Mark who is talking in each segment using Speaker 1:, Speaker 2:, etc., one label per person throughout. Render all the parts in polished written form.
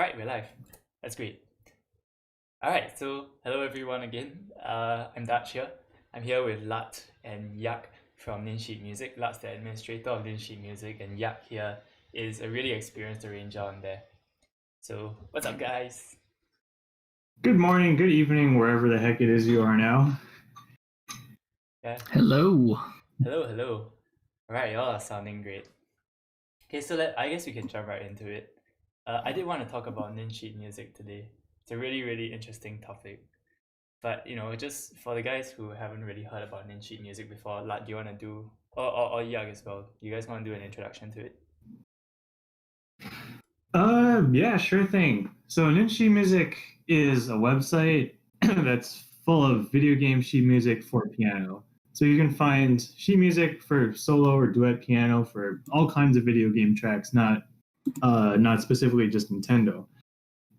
Speaker 1: right, we're live. That's great. All right, so hello everyone again. I'm Dutch here. I'm here with Lat and Yug from NinSheetMusic. Lat's the administrator of NinSheetMusic, and Yug here is a really experienced arranger on there. So, what's up, guys?
Speaker 2: Good morning, good evening, wherever the heck it is you are now.
Speaker 1: Yeah.
Speaker 3: Hello.
Speaker 1: Hello. All right, y'all are sounding great. Okay, so I guess we can jump right into it. I did want to talk about NinSheetMusic today. It's a really interesting topic. But just for the guys who haven't really heard about NinSheetMusic before, Lat, do you want to do, or Yug as well? Do you guys want to do an introduction to it?
Speaker 2: Yeah, sure thing. So NinSheetMusic is a website that's full of video game sheet music for piano. So you can find sheet music for solo or duet piano for all kinds of video game tracks, not specifically just Nintendo.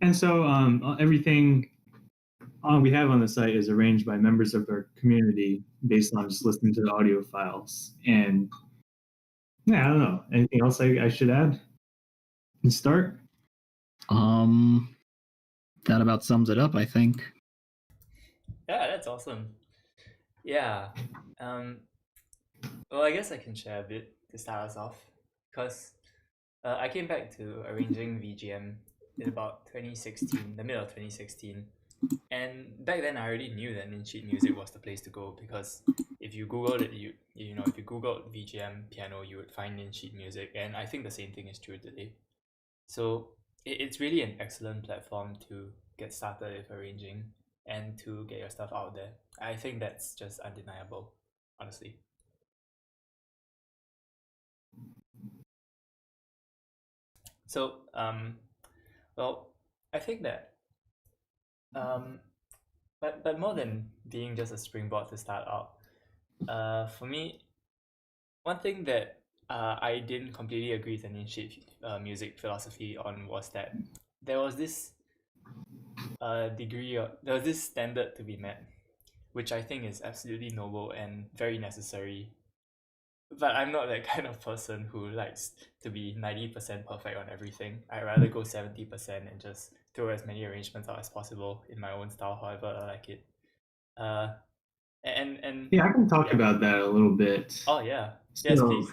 Speaker 2: And so everything we have on the site is arranged by members of our community based on just listening to the audio files. And yeah, I don't know. Anything else I should add and start?
Speaker 3: That about sums it up, I think.
Speaker 1: Yeah, that's awesome. Yeah. Well, I guess I can share a bit to start us off, because I came back to arranging VGM in about 2016, the middle of 2016. And back then I already knew that NinSheetMusic was the place to go, because if you googled it, if you googled VGM piano, you would find NinSheetMusic, and I think the same thing is true today. So it's really an excellent platform to get started with arranging and to get your stuff out there. I think that's just undeniable, honestly. So well, I think that but more than being just a springboard to start out, for me, one thing that I didn't completely agree with the NinSheetMusic philosophy on was that there was this there was this standard to be met, which I think is absolutely noble and very necessary. But I'm not that kind of person who likes to be 90% perfect on everything. I'd rather go 70% and just throw as many arrangements out as possible in my own style, however I like it. And
Speaker 2: Yeah, I can talk about that a little bit.
Speaker 1: Oh yeah, yes, please.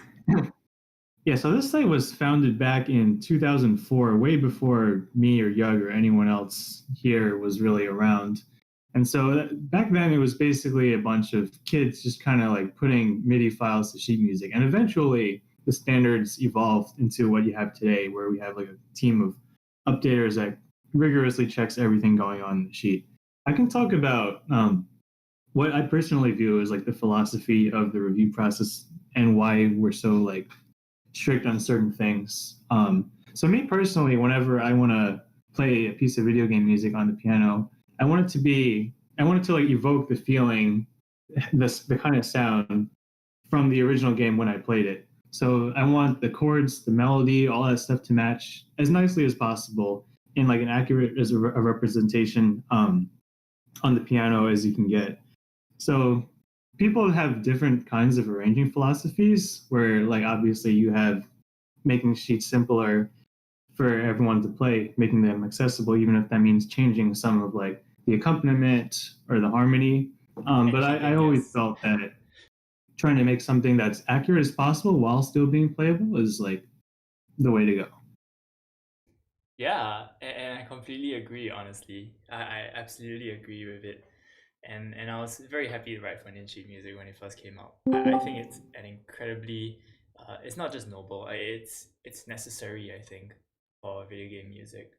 Speaker 2: Yeah, so this site was founded back in 2004, way before me or Yug or anyone else here was really around. And so back then it was basically a bunch of kids just kind of like putting MIDI files to sheet music. And eventually the standards evolved into what you have today, where we have like a team of updaters that rigorously checks everything going on in the sheet. I can talk about what I personally view as like the philosophy of the review process and why we're so like strict on certain things. So me personally, whenever I want to play a piece of video game music on the piano, I want it to like evoke the feeling, the kind of sound from the original game when I played it. So I want the chords, the melody, all that stuff to match as nicely as possible in like an accurate as a representation on the piano as you can get. So people have different kinds of arranging philosophies where like obviously you have making sheets simpler for everyone to play, making them accessible, even if that means changing some of like the accompaniment or the harmony. But I always felt that trying to make something that's accurate as possible while still being playable is like the way to go.
Speaker 1: Yeah, and I completely agree, honestly. I absolutely agree with it. And I was very happy to write for NinSheetMusic when it first came out. I think it's an incredibly, it's not just noble, it's necessary, I think, for video game music.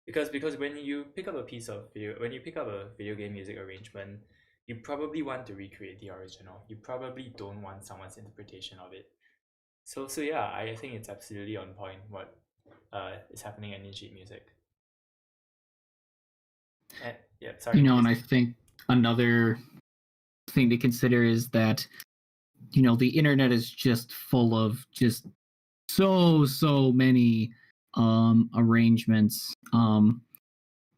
Speaker 1: Because when you pick up a video game music arrangement, you probably want to recreate the original. You probably don't want someone's interpretation of it. So yeah, I think it's absolutely on point what is happening at NinSheetMusic. Yeah, sorry.
Speaker 3: And I think another thing to consider is that the internet is just full of just so many arrangements,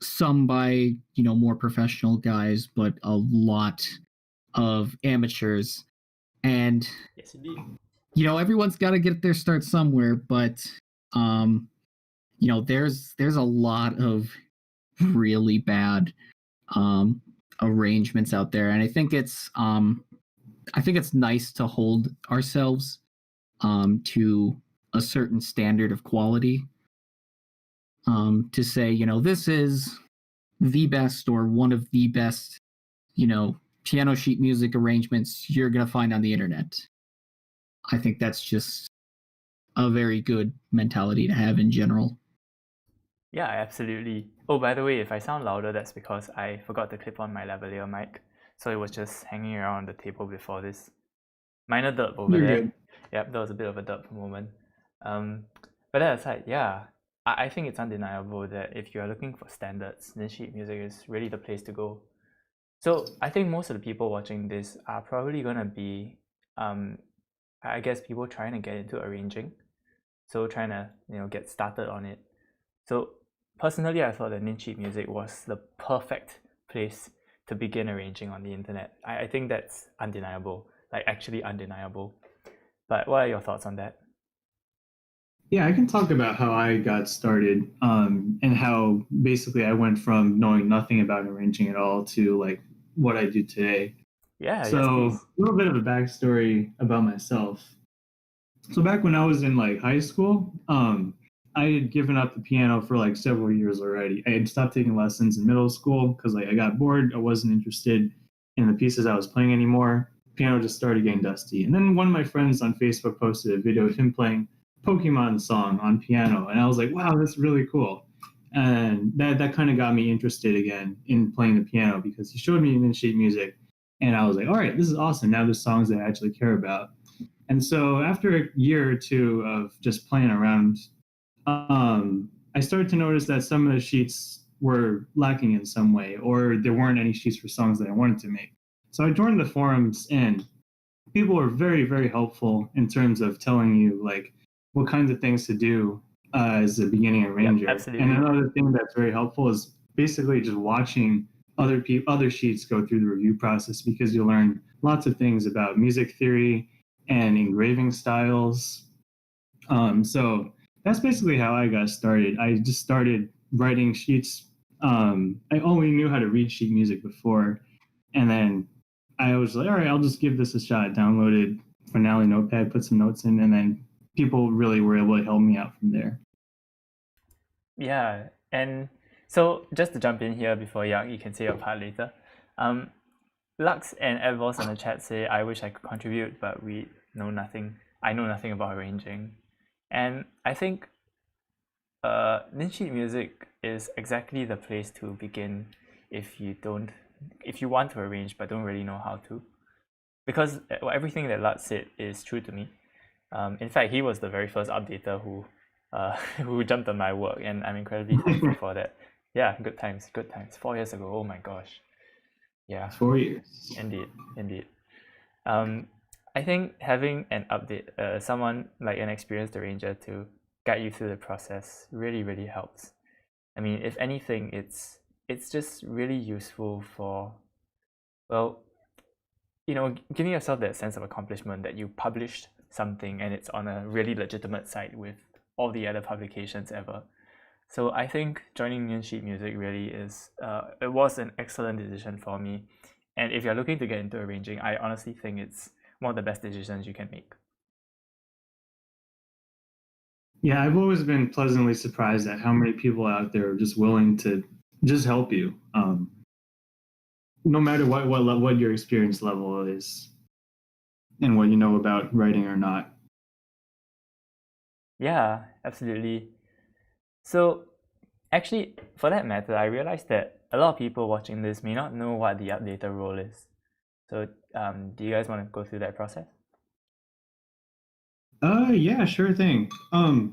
Speaker 3: some by more professional guys, but a lot of amateurs. And
Speaker 1: yes, indeed.
Speaker 3: everyone's got to get their start somewhere, but there's a lot of really bad arrangements out there, and I think it's nice to hold ourselves to a certain standard of quality, to say, this is the best or one of the best, piano sheet music arrangements you're going to find on the internet. I think that's just a very good mentality to have in general.
Speaker 1: Yeah, absolutely. Oh, by the way, if I sound louder, that's because I forgot to clip on my lavalier mic, so it was just hanging around the table before this. Minor derp over
Speaker 2: You're
Speaker 1: there.
Speaker 2: good.
Speaker 1: Yep, that was a bit of a derp moment. But that aside, yeah, I think it's undeniable that if you are looking for standards, NinSheetMusic is really the place to go. So I think most of the people watching this are probably gonna be, I guess, people trying to get into arranging, so trying to get started on it. So personally, I thought that NinSheetMusic was the perfect place to begin arranging on the internet. I think that's undeniable, like actually undeniable. But what are your thoughts on that?
Speaker 2: Yeah, I can talk about how I got started, and how basically I went from knowing nothing about arranging at all to like what I do today.
Speaker 1: Yeah, yes,
Speaker 2: So
Speaker 1: please.
Speaker 2: a little bit of a backstory about myself. So back when I was in like high school, I had given up the piano for like several years already. I had stopped taking lessons in middle school because like I got bored. I wasn't interested in the pieces I was playing anymore. Piano just started getting dusty. And then one of my friends on Facebook posted a video of him playing Pokemon song on piano, and I was like, wow, that's really cool. And that kind of got me interested again in playing the piano because he showed me NinSheetMusic, and I was like, all right, this is awesome. Now there's songs that I actually care about. And so after a year or two of just playing around, I started to notice that some of the sheets were lacking in some way, or there weren't any sheets for songs that I wanted to make. So I joined the forums, and people were very, very helpful in terms of telling you like what kinds of things to do as a beginning arranger.
Speaker 1: Yep, absolutely.
Speaker 2: And another thing that's very helpful is basically just watching other sheets go through the review process, because you'll learn lots of things about music theory and engraving styles. So that's basically how I got started. I just started writing sheets. I only knew how to read sheet music before, and then I was like, all right, I'll just give this a shot. Downloaded Finale Notepad, put some notes in, and then people really were able to help me out from there.
Speaker 1: Yeah, and so just to jump in here before Yug, you can say your part later. Lux and Advos on the chat say, I wish I could contribute, but we know nothing. I know nothing about arranging. And I think NinSheetMusic is exactly the place to begin if you want to arrange but don't really know how to. Because everything that Lux said is true to me. In fact, he was the very first updater who jumped on my work, and I'm incredibly thankful for that. Yeah, good times. 4 years ago, oh my gosh. Yeah.
Speaker 2: 4 years.
Speaker 1: Indeed. I think having an update, someone like an experienced arranger to guide you through the process really, really helps. I mean, if anything, it's just really useful for, well, giving yourself that sense of accomplishment that you published something and it's on a really legitimate site with all the other publications ever. So I think joining NinSheetMusic really it was an excellent decision for me. And if you're looking to get into arranging, I honestly think it's one of the best decisions you can make.
Speaker 2: Yeah, I've always been pleasantly surprised at how many people out there are just willing to just help you, no matter what your experience level is and what you know about writing or not.
Speaker 1: Yeah, absolutely. So actually, for that matter, I realized that a lot of people watching this may not know what the updater role is. So do you guys want to go through that process?
Speaker 2: Yeah, sure thing. So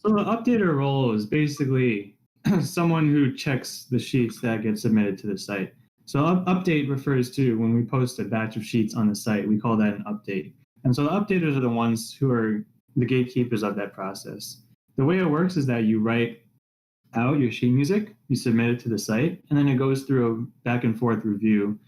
Speaker 2: the updater role is basically someone who checks the sheets that get submitted to the site. So update refers to when we post a batch of sheets on the site, we call that an update. And so the updaters are the ones who are the gatekeepers of that process. The way it works is that you write out your sheet music, you submit it to the site, and then it goes through a back and forth review,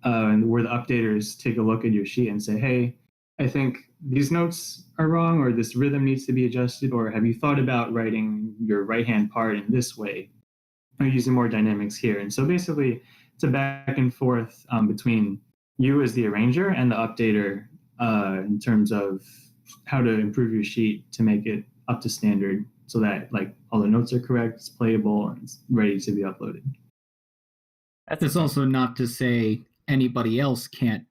Speaker 2: and where the updaters take a look at your sheet and say, hey, I think these notes are wrong, or this rhythm needs to be adjusted, or have you thought about writing your right hand part in this way, or using more dynamics here? And so basically, it's a back and forth between you as the arranger and the updater in terms of how to improve your sheet to make it up to standard, so that like all the notes are correct, it's playable, and it's ready to be uploaded.
Speaker 3: It's also not to say anybody else can't,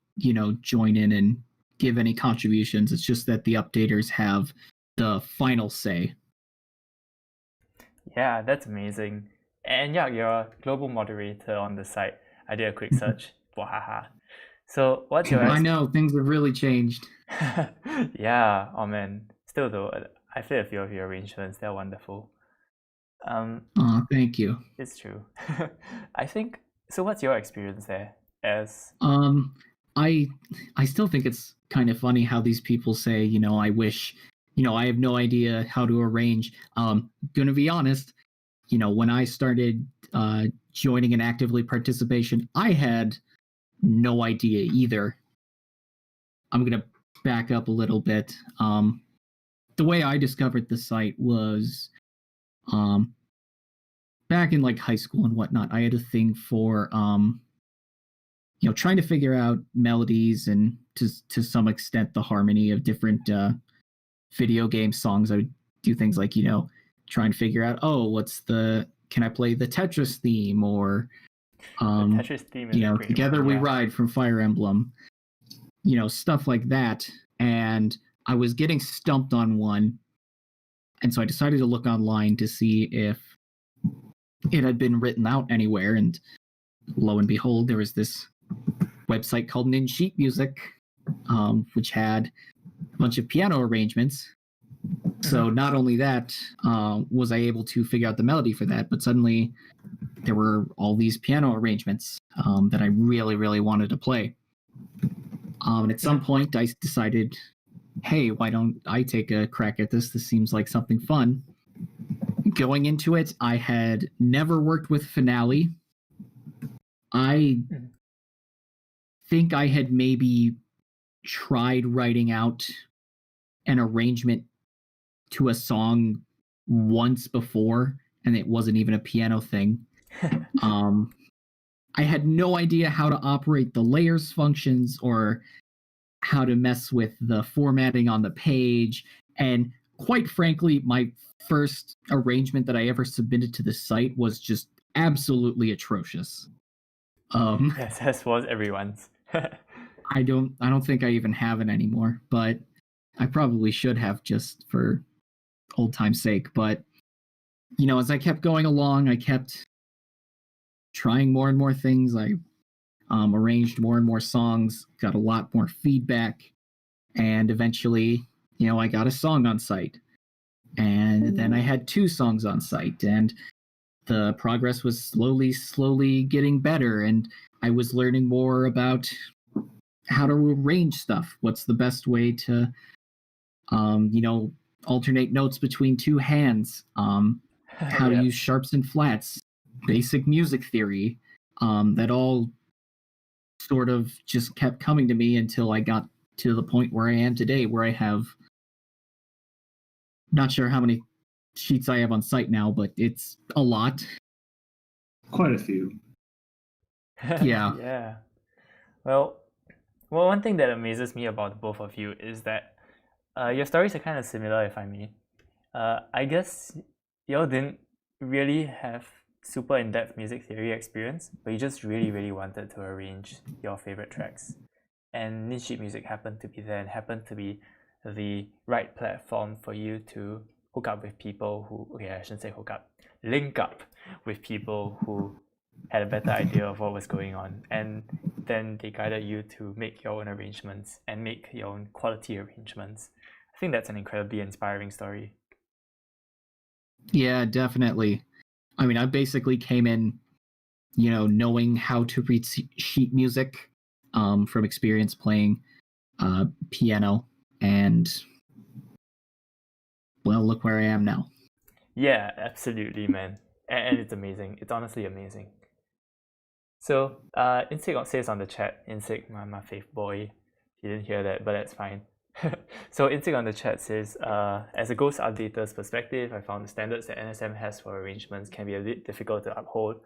Speaker 3: join in and give any contributions. It's just that the updaters have the final say.
Speaker 1: Yeah, that's amazing. And yeah, you're a global moderator on the site. I did a quick search. Wahaha. So what's your
Speaker 3: I know, things have really changed.
Speaker 1: Yeah, oh man. Still though, I played a few of your arrangements. They're wonderful.
Speaker 3: Thank you.
Speaker 1: It's true. I think so. What's your experience there? As
Speaker 3: I still think it's kind of funny how these people say, I wish, I have no idea how to arrange. Gonna be honest, when I started joining and actively participation, I had no idea either. I'm gonna back up a little bit. The way I discovered the site was back in like high school and whatnot. I had a thing for trying to figure out melodies and to some extent the harmony of different video game songs. I would do things like trying to figure out, can I play the Tetris theme, or
Speaker 1: the Tetris theme is a great
Speaker 3: Together
Speaker 1: one,
Speaker 3: We
Speaker 1: yeah.
Speaker 3: Ride from Fire Emblem, stuff like that. And I was getting stumped on one, and so I decided to look online to see if it had been written out anywhere, and lo and behold, there was this website called NinSheetMusic, which had a bunch of piano arrangements. So not only that was I able to figure out the melody for that, but suddenly there were all these piano arrangements that I really, really wanted to play. And at some point, I decided, hey, why don't I take a crack at this? This seems like something fun. Going into it, I had never worked with Finale. I think I had maybe tried writing out an arrangement to a song once before, and it wasn't even a piano thing. I had no idea how to operate the layers functions or how to mess with the formatting on the page. And quite frankly, my first arrangement that I ever submitted to the site was just absolutely atrocious.
Speaker 1: Yes, as was everyone's.
Speaker 3: I don't think I even have it anymore, but I probably should have, just for old time's sake. But as I kept going along, I kept trying more and more things. I arranged more and more songs, got a lot more feedback, and eventually, I got a song on site. And then I had 2 songs on site, and the progress was slowly getting better, and I was learning more about how to arrange stuff. What's the best way to, alternate notes between 2 hands, how to use sharps and flats, basic music theory, that all sort of just kept coming to me until I got to the point where I am today, where I have, not sure how many sheets I have on site now, but it's a lot.
Speaker 2: Quite a few.
Speaker 3: Yeah.
Speaker 1: Yeah. Well, one thing that amazes me about both of you is that your stories are kind of similar, if I may. I guess y'all didn't really have super in-depth music theory experience, but you just really, really wanted to arrange your favorite tracks. And NinSheetMusic happened to be there and happened to be the right platform for you to hook up with people who, I shouldn't say hook up, link up with people who had a better idea of what was going on. And then they guided you to make your own arrangements and make your own quality arrangements. I think that's an incredibly inspiring story.
Speaker 3: Yeah, definitely. I mean, I basically came in, knowing how to read sheet music from experience playing piano, and well, look where I am now.
Speaker 1: Yeah, absolutely, man. And it's amazing. It's honestly amazing. So, Insig says on the chat, Insig, my fave boy, he didn't hear that, but that's fine. So Insig on the chat says, as a ghost updater's perspective, I found the standards that NSM has for arrangements can be a bit difficult to uphold,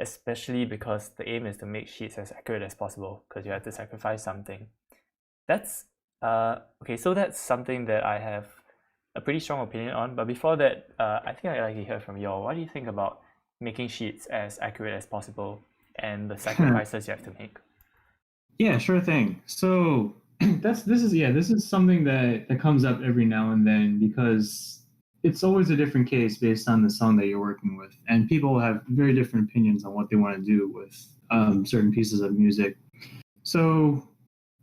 Speaker 1: especially because the aim is to make sheets as accurate as possible, because you have to sacrifice something. That's okay, so that's something that I have a pretty strong opinion on. But before that, I think I'd like to hear from you all. What do you think about making sheets as accurate as possible and the sacrifices you have to make?
Speaker 2: Yeah, sure thing. So this is something that comes up every now and then, because it's always a different case based on the song that you're working with, and people have very different opinions on what they want to do with certain pieces of music. So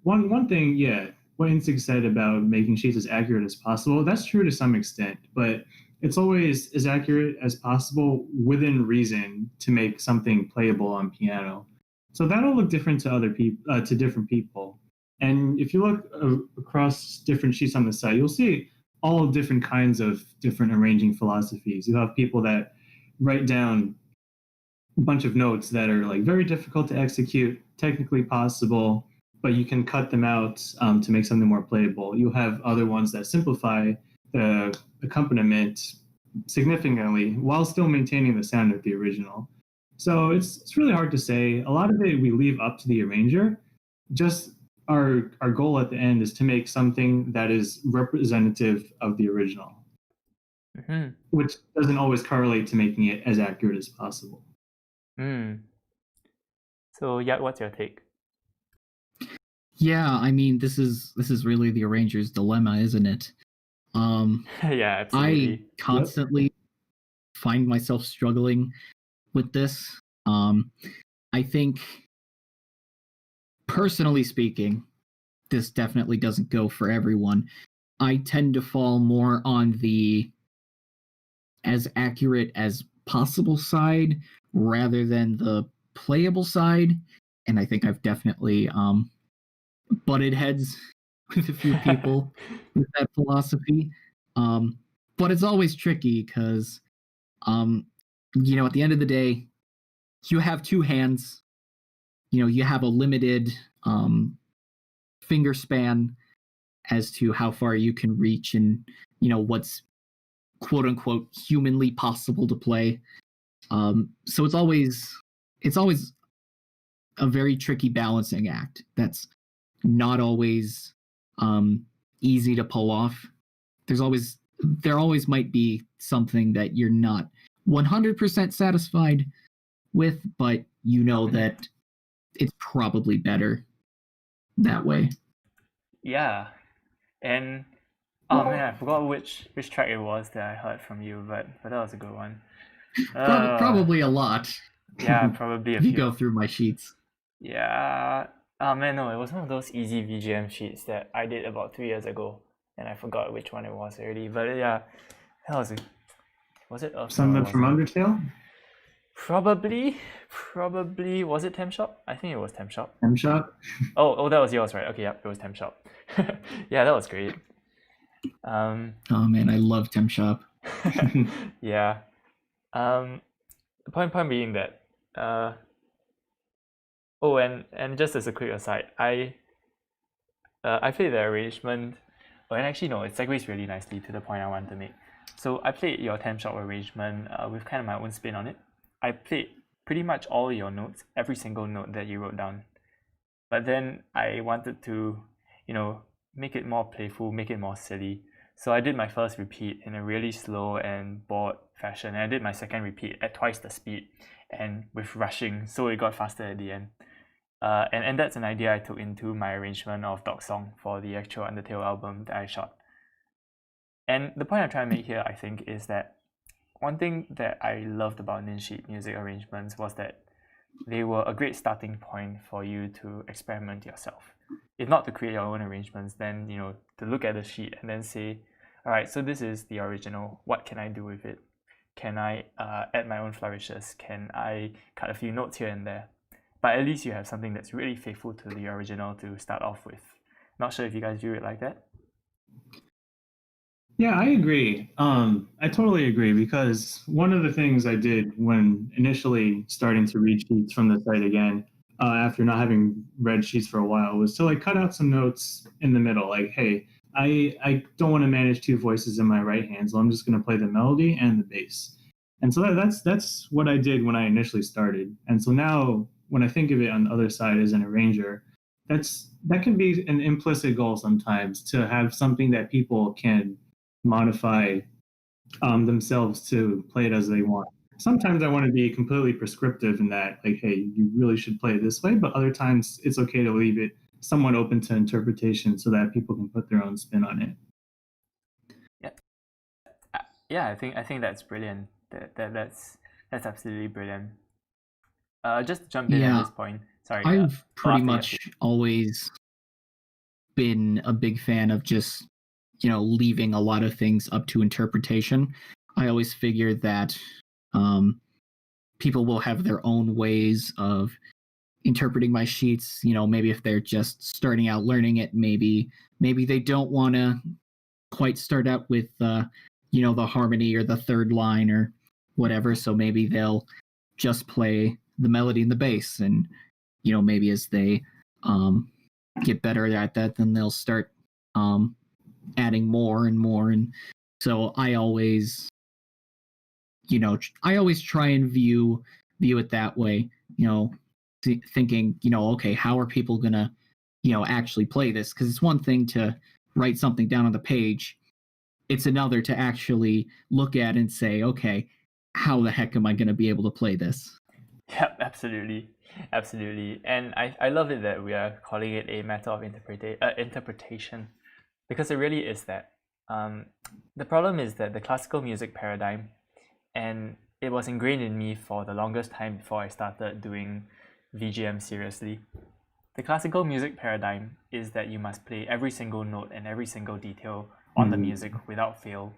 Speaker 2: one thing, yeah, what Insig said about making sheets as accurate as possible, that's true to some extent, but it's always as accurate as possible within reason to make something playable on piano. So that'll look different to other people, to different people. And if you look across different sheets on the site, you'll see all different kinds of different arranging philosophies. You have people that write down a bunch of notes that are like very difficult to execute, technically possible, but you can cut them out to make something more playable. You have other ones that simplify the accompaniment significantly while still maintaining the sound of the original. So it's really hard to say. A lot of it we leave up to the arranger. Just our goal at the end is to make something that is representative of the original, which doesn't always correlate to making it as accurate as possible.
Speaker 1: So yeah, what's your take?
Speaker 3: Yeah, I mean, this is really the arranger's dilemma, isn't it?
Speaker 1: Yeah, absolutely.
Speaker 3: I constantly find myself struggling with this. I think, personally speaking, this definitely doesn't go for everyone. I tend to fall more on the as accurate as possible side rather than the playable side, and I think I've definitely butted heads with a few people with that philosophy. But it's always tricky because, you know, at the end of the day, you have two hands. You know, you have a limited finger span as to how far you can reach and, you know, what's quote unquote humanly possible to play. So it's always a very tricky balancing act that's not always easy to pull off. There always might be something that you're not 100% satisfied with, but you know that it's probably better that way.
Speaker 1: Yeah, and oh man, I forgot which track it was that I heard from you, but that was a good one.
Speaker 3: Probably a lot.
Speaker 1: Yeah, probably a
Speaker 3: if
Speaker 1: few.
Speaker 3: you go through my sheets.
Speaker 1: Yeah. Oh man, no, it was one of those easy VGM sheets that I did about 3 years ago, and I forgot which one it was already. But yeah, that was it
Speaker 2: Something from Undertale?
Speaker 1: Probably. Was it Temp Shop? I think it was Temp Shop.
Speaker 2: Temp Shop?
Speaker 1: Oh, that was yours, right? Okay, yeah, it was Temp Shop. Yeah, that was great.
Speaker 3: Oh man, I love Temp Shop.
Speaker 1: Yeah. The point being that oh, and just as a quick aside, I played the arrangement. Oh, and actually no, it segues really nicely to the point I want to make. So I played your Temp Shop arrangement with kind of my own spin on it. I played pretty much all your notes, every single note that you wrote down. But then I wanted to, you know, make it more playful, make it more silly. So I did my first repeat in a really slow and bored fashion, and I did my second repeat at twice the speed and with rushing, so it got faster at the end. And that's an idea I took into my arrangement of Dog Song for the actual Undertale album that I shot. And the point I'm trying to make here, I think, is that one thing that I loved about NinSheetMusic arrangements was that they were a great starting point for you to experiment yourself. If not to create your own arrangements, then, you know, to look at the sheet and then say, all right, so this is the original. What can I do with it? Can I add my own flourishes? Can I cut a few notes here and there? But at least you have something that's really faithful to the original to start off with. Not sure if you guys view it like that.
Speaker 2: Yeah, I agree. I totally agree, because one of the things I did when initially starting to read sheets from the site again, after not having read sheets for a while, was to like cut out some notes in the middle. Like, hey, I don't want to manage two voices in my right hand, so I'm just going to play the melody and the bass. And so that's what I did when I initially started. And so now when I think of it on the other side as an arranger, that can be an implicit goal sometimes, to have something that people can modify themselves to play it as they want. Sometimes I want to be completely prescriptive in that, like, hey, you really should play it this way, but other times it's okay to leave it somewhat open to interpretation so that people can put their own spin on it.
Speaker 1: Yeah, I think that's brilliant. That's absolutely brilliant. Just to jump in at this point. Sorry.
Speaker 3: I've pretty much always been a big fan of just, leaving a lot of things up to interpretation. I always figured that people will have their own ways of interpreting my sheets. Maybe if they're just starting out learning it, maybe they don't want to quite start out with the harmony or the third line or whatever. So maybe they'll just play the melody and the bass, and maybe as they get better at that, then they'll start adding more and more. And so I always try and view it that way, thinking, okay, how are people gonna actually play this? Because it's one thing to write something down on the page, it's another to actually look at and say, okay, how the heck am I going to be able to play this?
Speaker 1: Yep, absolutely. And I love it that we are calling it a matter of interpretation, because it really is that. The problem is that the classical music paradigm, and it was ingrained in me for the longest time before I started doing VGM seriously. The classical music paradigm is that you must play every single note and every single detail on the music without fail,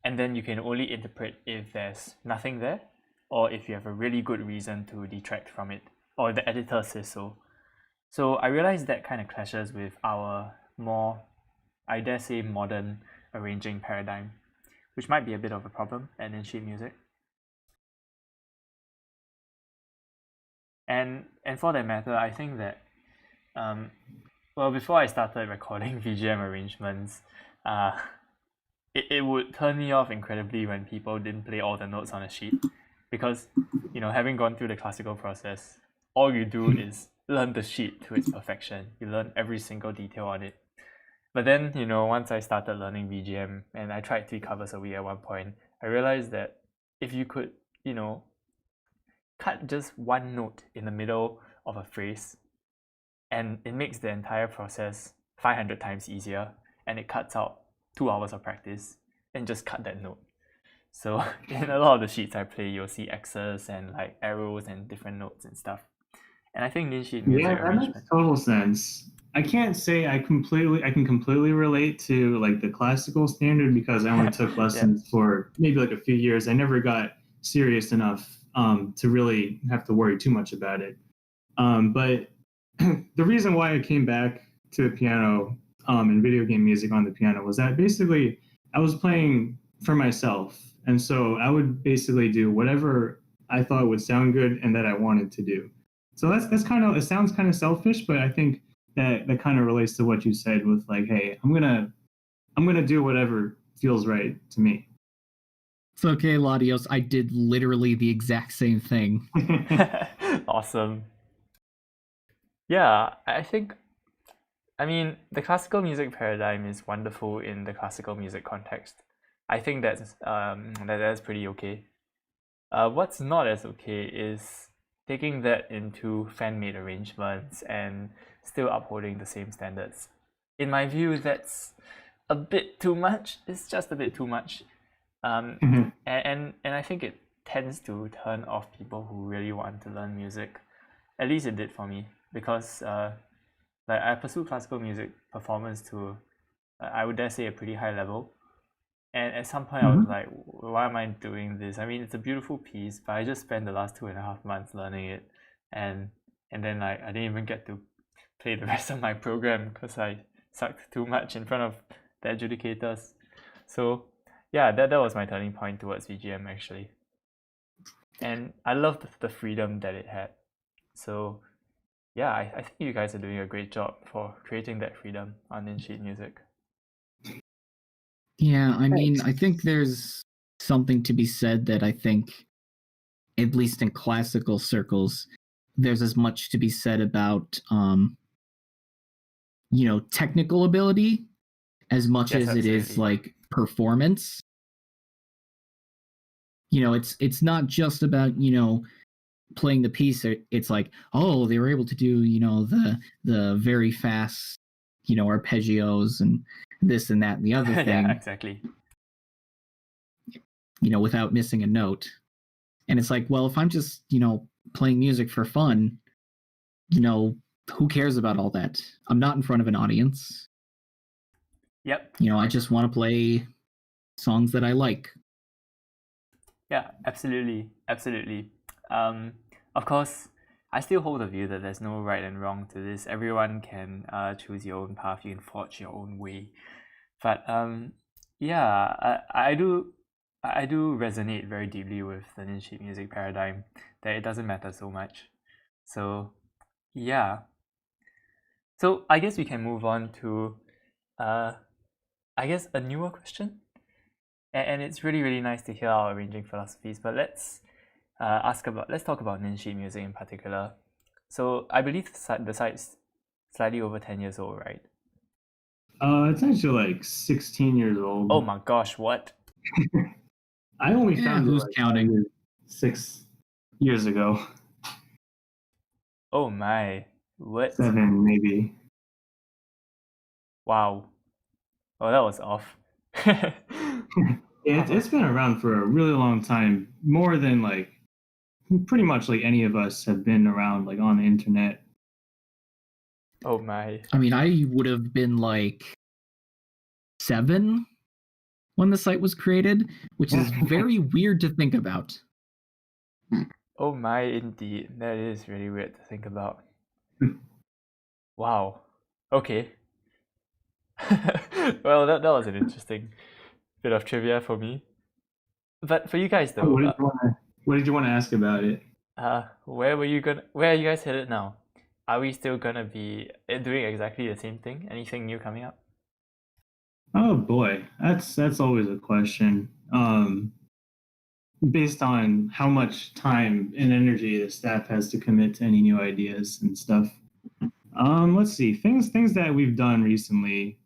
Speaker 1: and then you can only interpret if there's nothing there, or if you have a really good reason to detract from it, or the editor says so. So I realized that kind of clashes with our more, I dare say, modern arranging paradigm, which might be a bit of a problem at NinSheetMusic. And for that matter, I think that before I started recording VGM arrangements, it would turn me off incredibly when people didn't play all the notes on a sheet, because having gone through the classical process, all you do is learn the sheet to its perfection. You learn every single detail on it. But then once I started learning VGM and I tried 3 covers a week at one point, I realized that if you could cut just one note in the middle of a phrase, and it makes the entire process 500 times easier, and it cuts out 2 hours of practice, and just cut that note. So in a lot of the sheets I play, you'll see X's and like arrows and different notes and stuff. And I think NinSheetMusic
Speaker 2: that makes total sense. I can't say I can completely relate to like the classical standard, because I only took lessons for maybe like a few years. I never got serious enough to really have to worry too much about it. But the reason why I came back to the piano and video game music on the piano was that basically I was playing for myself, and so I would basically do whatever I thought would sound good and that I wanted to do. So that's kind of, it sounds kind of selfish, but I think that kind of relates to what you said with like, hey, I'm gonna do whatever feels right to me.
Speaker 3: It's okay, Latios. I did literally the exact same thing.
Speaker 1: Awesome. Yeah, I mean, the classical music paradigm is wonderful in the classical music context. I think that's pretty okay. What's not as okay is taking that into fan-made arrangements and still upholding the same standards. In my view, that's a bit too much. It's just a bit too much. And I think it tends to turn off people who really want to learn music. At least it did for me, because like I pursued classical music performance to I would dare say a pretty high level. And at some point I was like, why am I doing this? I mean, it's a beautiful piece, but I just spent the last 2.5 months learning it, and then like I didn't even get to play the rest of my program because I sucked too much in front of the adjudicators. So yeah, that was my turning point towards VGM actually. And I loved the freedom that it had. So yeah, I think you guys are doing a great job for creating that freedom on NinSheetMusic.
Speaker 3: Yeah, I mean, I think there's something to be said that I think, at least in classical circles, there's as much to be said about, technical ability as much
Speaker 1: Yes,
Speaker 3: as it is
Speaker 1: absolutely.
Speaker 3: like performance. It's not just about playing the piece. It's like, oh, they were able to do the very fast arpeggios and this and that and the other
Speaker 1: Yeah,
Speaker 3: thing,
Speaker 1: exactly.
Speaker 3: without missing a note. And it's like, well, if I'm just playing music for fun, who cares about all that? I'm not in front of an audience.
Speaker 1: Yep.
Speaker 3: I just want to play songs that I like.
Speaker 1: Yeah, absolutely. Absolutely. Of course, I still hold the view that there's no right and wrong to this. Everyone can choose your own path. You can forge your own way. But yeah, I do resonate very deeply with the NinSheetMusic paradigm that it doesn't matter so much. So yeah. So I guess we can move on to I guess a newer question. And it's really, really nice to hear our arranging philosophies. But let's talk about NinSheetMusic in particular. So I believe the site's slightly over 10 years old, right?
Speaker 2: It's actually like 16 years old.
Speaker 1: Oh my gosh, what?
Speaker 2: I only found
Speaker 3: who's
Speaker 2: it
Speaker 3: counting?
Speaker 2: 6 years ago.
Speaker 1: Oh my, what?
Speaker 2: 7 maybe.
Speaker 1: Wow. Oh, that was off.
Speaker 2: It's been around for a really long time, more than like pretty much like any of us have been around like on the internet.
Speaker 1: Oh my.
Speaker 3: I mean, I would have been like 7 when the site was created, which is very weird to think about.
Speaker 1: Oh my, indeed. That is really weird to think about. Wow. Okay. Well, that was an interesting bit of trivia for me. But for you guys though,
Speaker 2: What did you want to ask about it?
Speaker 1: where are you guys headed now? Are we still gonna be doing exactly the same thing? Anything new coming up?
Speaker 2: Oh boy, that's always a question. Based on how much time and energy the staff has to commit to any new ideas and stuff. Let's see, things that we've done recently.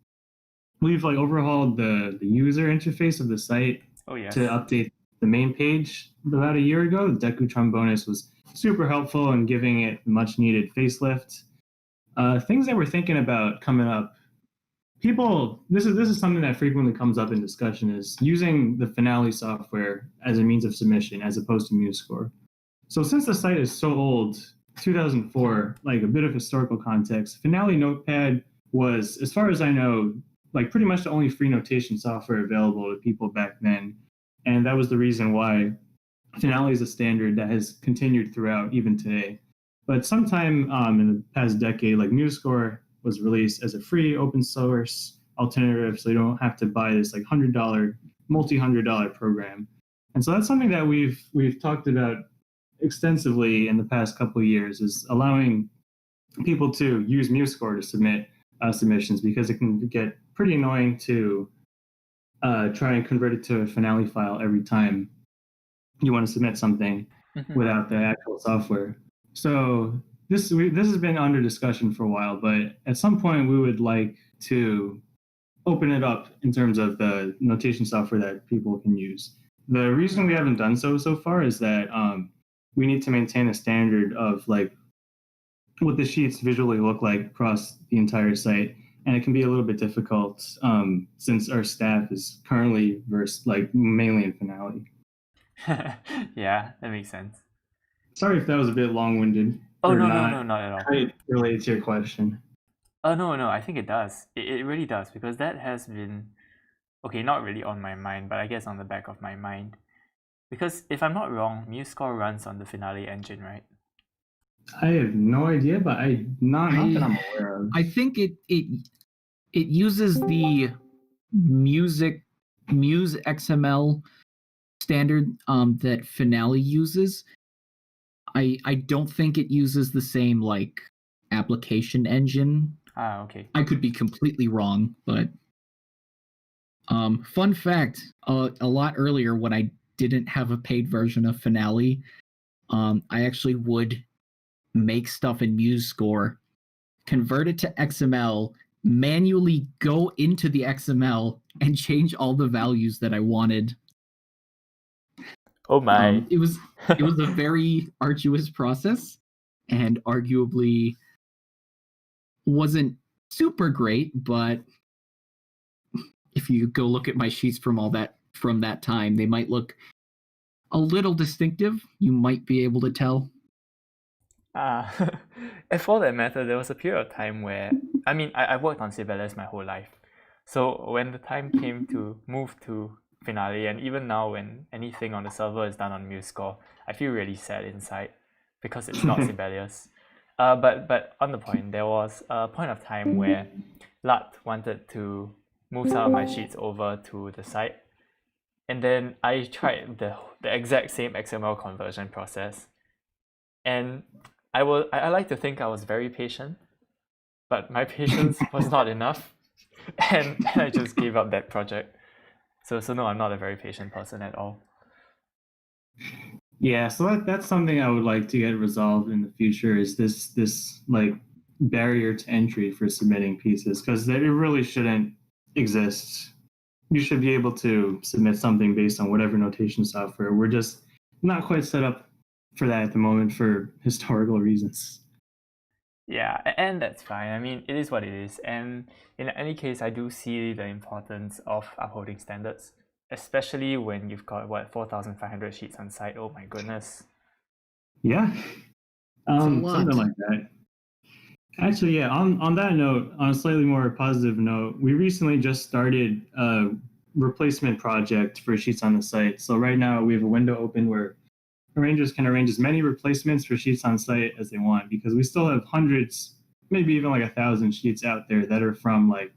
Speaker 2: We've like overhauled the user interface of the site
Speaker 1: Oh yes.
Speaker 2: to update the main page about a year ago. The Deku Trombonist was super helpful in giving it much needed facelift. Things that we're thinking about coming up. This is something that frequently comes up in discussion, is using the Finale software as a means of submission as opposed to MuseScore. So since the site is so old, 2004, like a bit of historical context, Finale Notepad was, as far as I know, like pretty much the only free notation software available to people back then. And that was the reason why Finale is a standard that has continued throughout even today. But sometime in the past decade, like MuseScore was released as a free open source alternative, so you don't have to buy this like multi-$100 program. And so that's something that we've talked about extensively in the past couple of years, is allowing people to use MuseScore to submit submissions, because it can get pretty annoying to try and convert it to a Finale file every time you want to submit something without the actual software. So this has been under discussion for a while, but at some point we would like to open it up in terms of the notation software that people can use. The reason we haven't done so far is that we need to maintain a standard of like what the sheets visually look like across the entire site, and it can be a little bit difficult since our staff is currently versed like mainly in Finale.
Speaker 1: Yeah, that makes sense.
Speaker 2: Sorry if that was a bit long-winded.
Speaker 1: Oh no, not at all.
Speaker 2: Quite related to your question.
Speaker 1: Oh no, I think it does. It really does, because that has been, okay, not really on my mind, but I guess on the back of my mind. Because if I'm not wrong, MuseScore runs on the Finale engine, right?
Speaker 2: I have no idea, but not that I'm aware of.
Speaker 3: I think it uses the Muse XML standard that Finale uses. I don't think it uses the same like application engine.
Speaker 1: Ah, okay.
Speaker 3: I could be completely wrong, but Fun fact: a lot earlier, when I didn't have a paid version of Finale, I actually would make stuff in MuseScore, convert it to XML, manually go into the XML, and change all the values that I wanted.
Speaker 1: Oh my.
Speaker 3: It was a very arduous process, and arguably wasn't super great, but if you go look at my sheets from that time, they might look a little distinctive. You might be able to tell.
Speaker 1: And for that matter, there was a period of time where, I mean, I worked on Sibelius my whole life. So when the time came to move to Finale, and even now when anything on the server is done on MuseScore, I feel really sad inside because it's not Sibelius. But on the point, there was a point of time where Lat wanted to move some of my sheets over to the site, and then I tried the exact same XML conversion process, and I like to think I was very patient, but my patience was not enough, and I just gave up that project. So no, I'm not a very patient person at all.
Speaker 2: Yeah, so that's something I would like to get resolved in the future, is this like barrier to entry for submitting pieces, because it really shouldn't exist. You should be able to submit something based on whatever notation software. We're just not quite set up for that at the moment for historical reasons.
Speaker 1: Yeah, and that's fine. I mean, it is what it is. And in any case, I do see the importance of upholding standards, especially when you've got, 4,500 sheets on site. Oh my goodness.
Speaker 2: Yeah,
Speaker 3: It's a lot.
Speaker 2: something like that. Actually, yeah, on that note, on a slightly more positive note, we recently just started a replacement project for sheets on the site. So right now we have a window open where arrangers can arrange as many replacements for sheets on site as they want, because we still have hundreds, maybe even like 1,000 sheets out there that are from like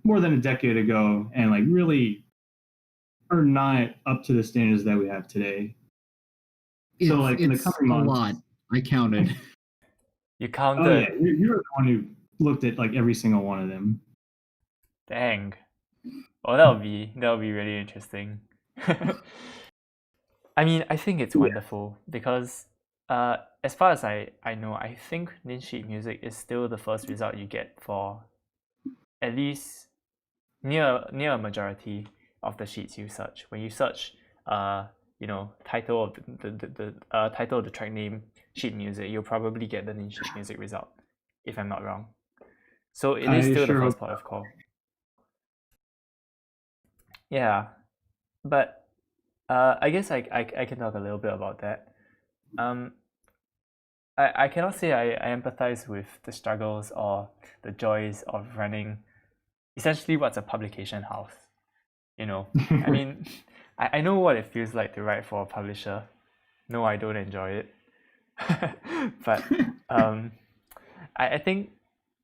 Speaker 2: more than a decade ago and like really are not up to the standards that we have today. So like in the coming months,
Speaker 3: a lot. I counted.
Speaker 1: You counted.
Speaker 2: Oh yeah, you're the one who looked at like every single one of them.
Speaker 1: Dang. Oh, that'll be really interesting. I mean, I think it's wonderful because as far as I know, I think NinSheetMusic is still the first result you get for at least near a majority of the sheets you search. When you search title of the title of the track name sheet music, you'll probably get the NinSheetMusic result, if I'm not wrong. So it is still the first port of call. Yeah, but I guess I can talk a little bit about that. I cannot say I empathize with the struggles or the joys of running essentially what's a publication house. I mean, I know what it feels like to write for a publisher. No, I don't enjoy it. But I think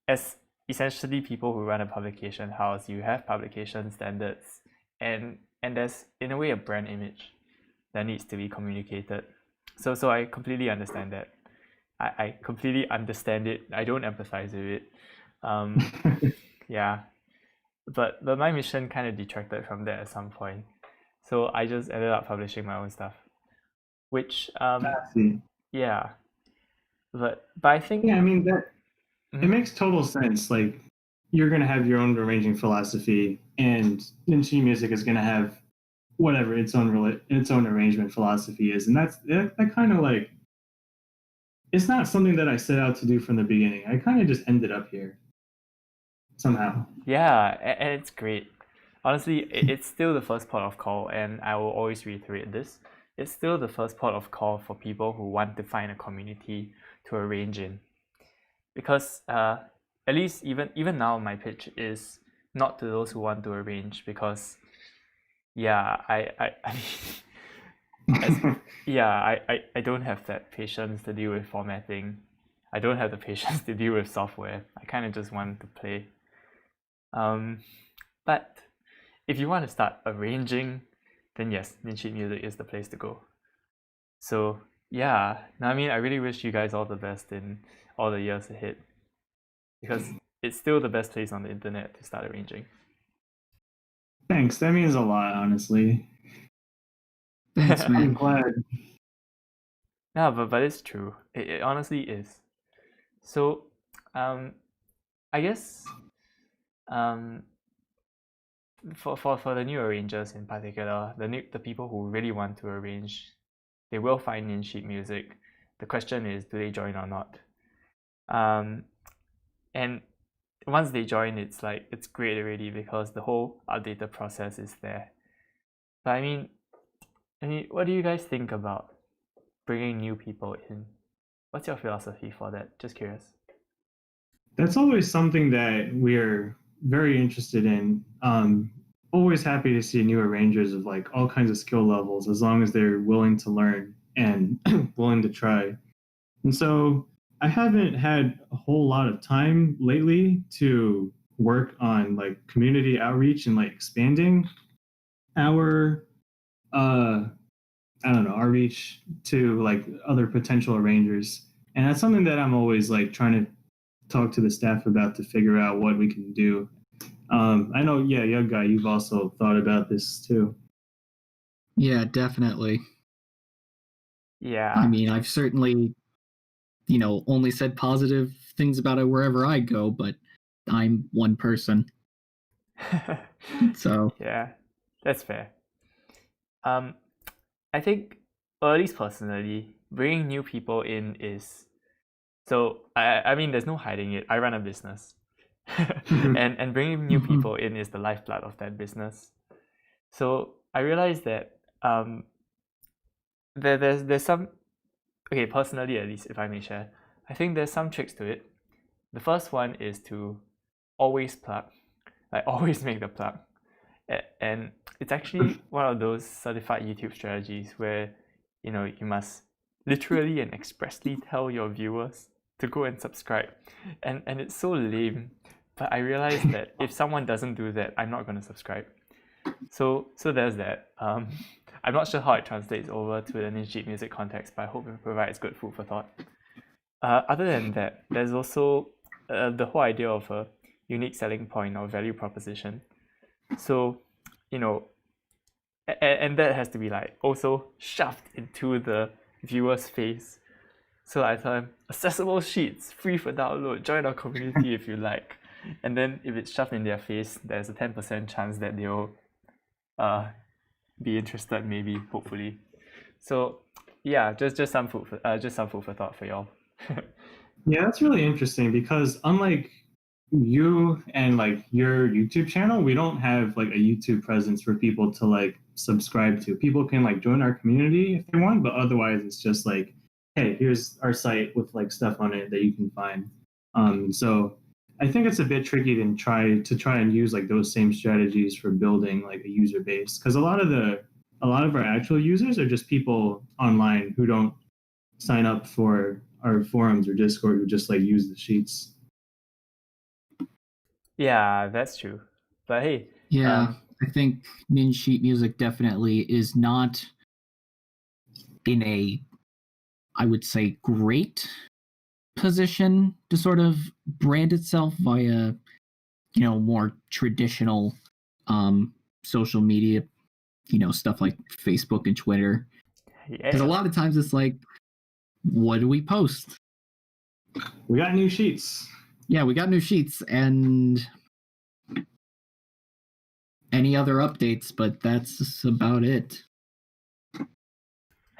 Speaker 1: as essentially people who run a publication house, you have publication standards, and there's in a way a brand image that needs to be communicated. So I completely understand that. I completely understand it. I don't empathize with it. Yeah, but my mission kind of detracted from that at some point. So I just ended up publishing my own stuff, which yeah, but I think
Speaker 2: I mean that it makes total sense. Like you're gonna have your own arranging philosophy, and NinSheetMusic is gonna have whatever its own arrangement philosophy is, and that kind of like, it's not something that I set out to do from the beginning. I kind of just ended up here somehow.
Speaker 1: Yeah, and it's great. Honestly, it's still the first port of call, and I will always reiterate this. It's still the first port of call for people who want to find a community to arrange in. Because at least even now, my pitch is not to those who want to arrange, because yeah, I I don't have that patience to deal with formatting. I don't have the patience to deal with software. I kind of just want to play. But if you want to start arranging, then yes, NinSheetMusic is the place to go. So yeah, I mean, I really wish you guys all the best in all the years ahead, because it's still the best place on the internet to start arranging.
Speaker 2: Thanks. That means a lot, honestly.
Speaker 3: Thanks,
Speaker 2: I'm
Speaker 3: man.
Speaker 2: glad.
Speaker 1: No, but it's true. It honestly is. So, I guess um, for the new arrangers in particular, the people who really want to arrange, they will find NinSheetMusic. The question is, do they join or not? And once they join, it's great already because the whole updated process is there. But I mean, what do you guys think about bringing new people in? What's your philosophy for that? Just curious.
Speaker 2: That's always something that we're very interested in. Always happy to see new arrangers of like all kinds of skill levels, as long as they're willing to learn and willing to try. And so I haven't had a whole lot of time lately to work on like community outreach and like expanding our I don't know, outreach to like other potential arrangers. And that's something that I'm always like trying to talk to the staff about to figure out what we can do. I know, yeah, Young Guy, you've also thought about this too.
Speaker 3: Yeah, definitely.
Speaker 1: Yeah.
Speaker 3: I mean, I've certainly, only said positive things about it wherever I go, but I'm one person. So,
Speaker 1: yeah, that's fair. I think, or at least personally, bringing new people in is so. I mean, there's no hiding it. I run a business, and bringing new people in is the lifeblood of that business. So I realized that there's some, okay, personally at least, if I may share, I think there's some tricks to it. The first one is to always plug, like always make the plug. And it's actually one of those certified YouTube strategies where you must literally and expressly tell your viewers to go and subscribe, and it's so lame, but I realized that if someone doesn't do that, I'm not going to subscribe. So there's that. I'm not sure how it translates over to the NinSheetMusic context, but I hope it provides good food for thought. Other than that, there's also the whole idea of a unique selling point or value proposition. So, and that has to be like also shoved into the viewer's face. So I tell them, accessible sheets, free for download, join our community if you like. And then if it's shoved in their face, there's a 10% chance that they'll be interested, maybe, hopefully. So yeah, just some food for thought for y'all.
Speaker 2: Yeah, that's really interesting because unlike you and like your YouTube channel, we don't have like a YouTube presence for people to like subscribe to. People can like join our community if they want, but otherwise it's just like, hey, here's our site with like stuff on it that you can find. So I think it's a bit tricky to try and use like those same strategies for building like a user base because a lot of our actual users are just people online who don't sign up for our forums or Discord who just like use the sheets.
Speaker 1: Yeah, that's true. But hey,
Speaker 3: yeah, I think NinSheetMusic definitely is not in a, I would say, great position to sort of brand itself via, more traditional social media, stuff like Facebook and Twitter. Because a lot of times it's like, what do we post?
Speaker 2: We got new sheets.
Speaker 3: Yeah, we got new sheets and any other updates, but that's about it.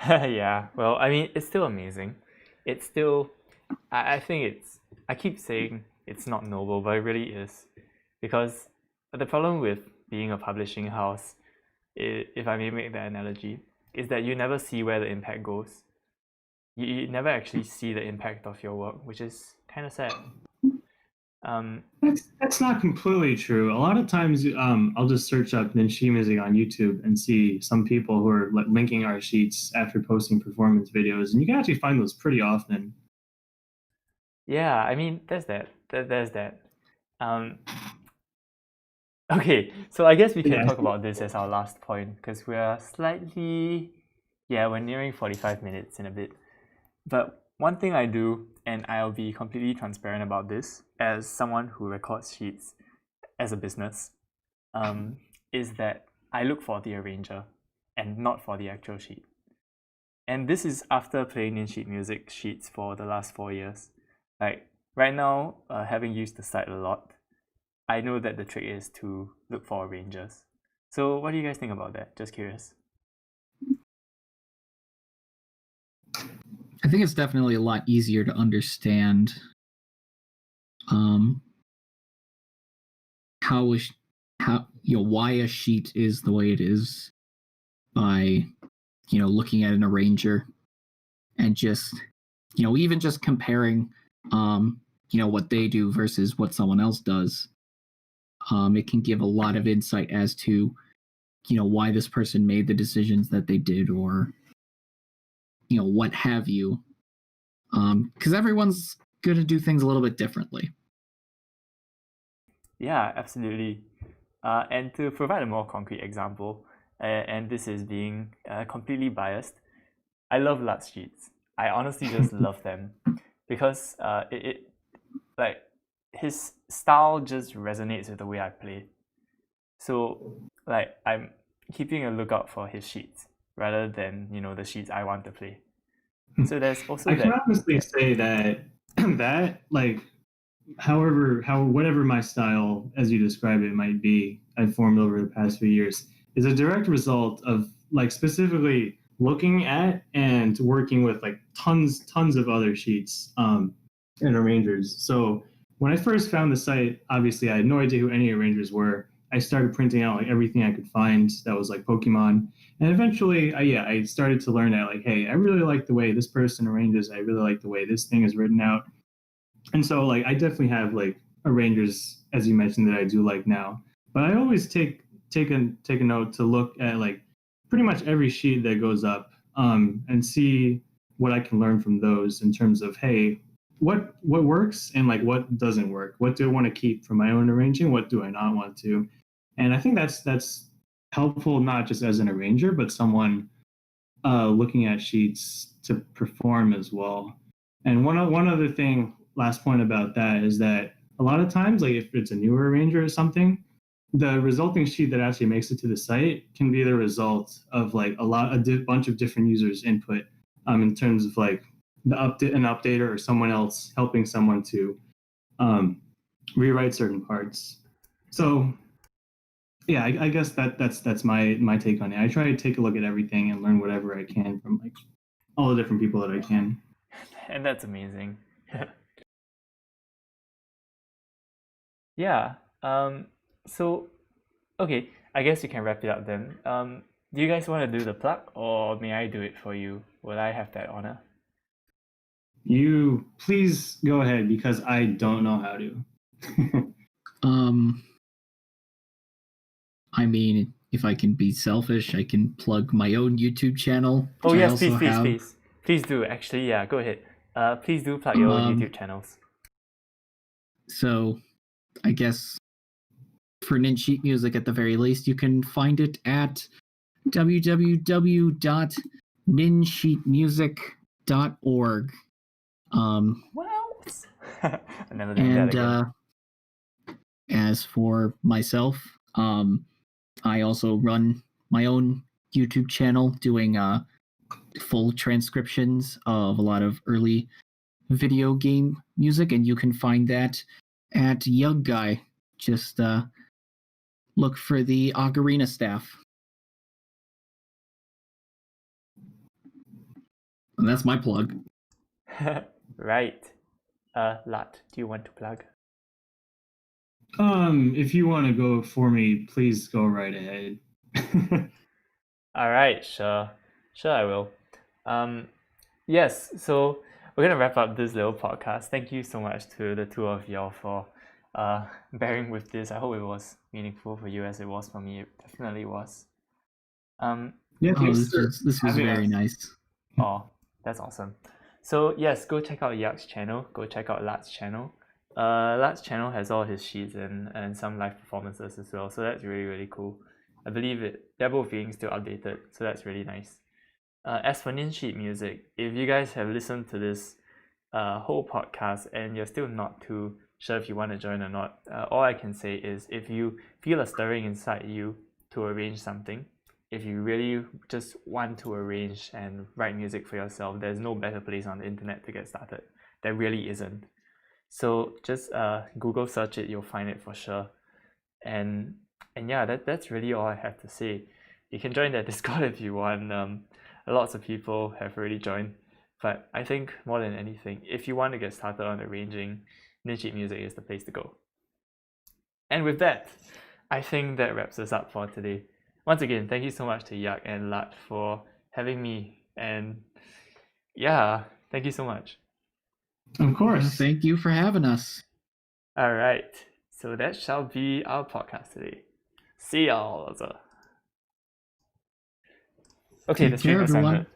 Speaker 1: Yeah, well, I mean, it's still amazing. It's still, I think I keep saying it's not noble, but it really is. Because the problem with being a publishing house, if I may make that analogy, is that you never see where the impact goes. You never actually see the impact of your work, which is kind of sad.
Speaker 2: That's not completely true. A lot of times, I'll just search up NinSheetMusic on YouTube and see some people who are linking our sheets after posting performance videos, and you can actually find those pretty often.
Speaker 1: Yeah, I mean, there's that. There's that. Okay, so I guess we can talk about this as our last point because we're nearing 45 minutes in a bit. But one thing I do, and I'll be completely transparent about this as someone who records sheets as a business, is that I look for the arranger and not for the actual sheet. And this is after playing NinSheetMusic sheets for the last 4 years. Like right now, having used the site a lot, I know that the trick is to look for arrangers. So what do you guys think about that? Just curious.
Speaker 3: I think it's definitely a lot easier to understand why a sheet is the way it is by looking at an arranger and just even just comparing what they do versus what someone else does. It can give a lot of insight as to why this person made the decisions that they did, or what have you, because everyone's going to do things a little bit differently.
Speaker 1: Yeah, absolutely. And to provide a more concrete example, and this is being completely biased, I love Lat's sheets. I honestly just love them because like his style just resonates with the way I play. So like I'm keeping a lookout for his sheets rather than the sheets I want to play. So there's also
Speaker 2: I can honestly say that that like whatever my style as you describe it might be, I've formed over the past few years, is a direct result of like specifically looking at and working with like tons of other sheets and arrangers. So when I first found the site, obviously I had no idea who any arrangers were. I started printing out like everything I could find that was like Pokemon, and eventually I started to learn that like, hey, I really like the way this person arranges. I really like the way this thing is written out. And so like I definitely have like arrangers, as you mentioned, that I do like now. But I always take a note to look at like pretty much every sheet that goes up and see what I can learn from those in terms of, hey, what works and like what doesn't work. What do I want to keep from my own arranging? What do I not want to? And I think that's helpful not just as an arranger, but someone looking at sheets to perform as well. And one other thing, last point about that, is that a lot of times, like if it's a newer arranger or something, the resulting sheet that actually makes it to the site can be the result of like a bunch of different users' input in terms of like an updater or someone else helping someone to rewrite certain parts. So yeah, I guess that's my take on it. I try to take a look at everything and learn whatever I can from like all the different people that I can.
Speaker 1: And that's amazing. Yeah. So, okay, I guess you can wrap it up then. Do you guys want to do the plug, or may I do it for you? Will I have that honor?
Speaker 2: You please go ahead because I don't know how to.
Speaker 3: I mean, if I can be selfish, I can plug my own YouTube channel.
Speaker 1: Oh yes, please do. Actually, yeah, go ahead. Please do plug your own YouTube channels.
Speaker 3: So, I guess for NinSheetMusic at the very least, you can find it at www.ninsheetmusic.org.
Speaker 1: Wow. Never doing that again.
Speaker 3: As for myself, I also run my own YouTube channel doing full transcriptions of a lot of early video game music, and you can find that at Yug Guy. Just look for the Ocarina staff. And that's my plug.
Speaker 1: Right. Lat, do you want to plug?
Speaker 2: If you want to go for me, please go right ahead.
Speaker 1: All right, sure, I will. Yes, so we're gonna wrap up this little podcast. Thank you so much to the two of y'all for bearing with this. I hope it was meaningful for you as it was for me. It definitely was.
Speaker 2: Yeah,
Speaker 3: this was very nice.
Speaker 1: Oh, that's awesome. So yes, go check out Yug's channel. Go check out Lat's channel. Lat's channel has all his sheets and some live performances as well. So that's really cool. I believe they're both being still updated. So that's really nice. As for NinSheetMusic, if you guys have listened to this whole podcast and you're still not too sure if you want to join or not, all I can say is if you feel a stirring inside you to arrange something, if you really just want to arrange and write music for yourself, there's no better place on the internet to get started. There really isn't. So just Google search it, you'll find it for sure. And yeah, that's really all I have to say. You can join that Discord if you want. Lots of people have already joined, but I think more than anything, if you want to get started on arranging, NinSheetMusic is the place to go. And with that, I think that wraps us up for today. Once again, thank you so much to Yug and Lat for having me. And yeah, thank you so much.
Speaker 2: Of course.
Speaker 3: Thank you for having us.
Speaker 1: All right. So that shall be our podcast today. See y'all. Okay,
Speaker 3: Take
Speaker 1: the stream
Speaker 3: care,
Speaker 1: has
Speaker 3: everyone.
Speaker 1: ended.